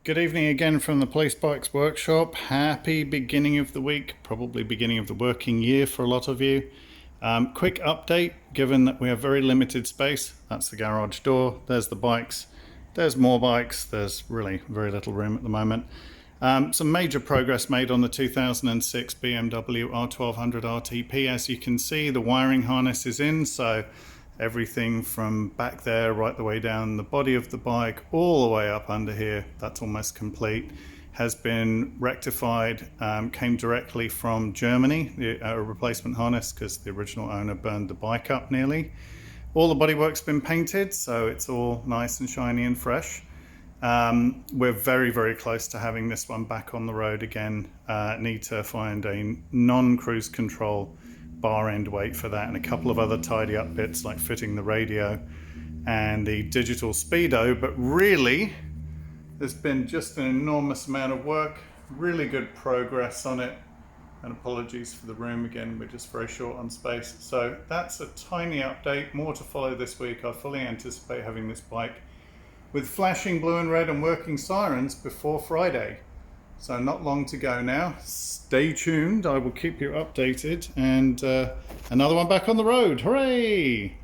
Good evening again from the Police Bikes Workshop. Happy beginning of the week, probably beginning of the working year for a lot of you. Quick update, given that we have very limited space. That's the garage door, there's the bikes, there's more bikes, there's really very little room at the moment. Some major progress made on the 2006 BMW R1200RT. As you can see, the wiring harness is in, so everything from back there right the way down the body of the bike all the way up under here, that's almost complete, has been rectified. Came directly from Germany, a replacement harness, because the original owner burned the bike up nearly. All the bodywork's been painted, so it's all nice and shiny and fresh. We're very close to having this one back on the road again. Need to find a non-cruise control bar end weight for that, and a couple of other tidy up bits like fitting the radio and the digital speedo. But really, there's been just an enormous amount of work, really good progress on it, and apologies for the room again, we're just very short on space. So that's a tiny update, more to follow this week. I fully anticipate having this bike with flashing blue and red and working sirens before Friday. So not long to go now. Stay tuned, I will keep you updated, and another one back on the road. Hooray!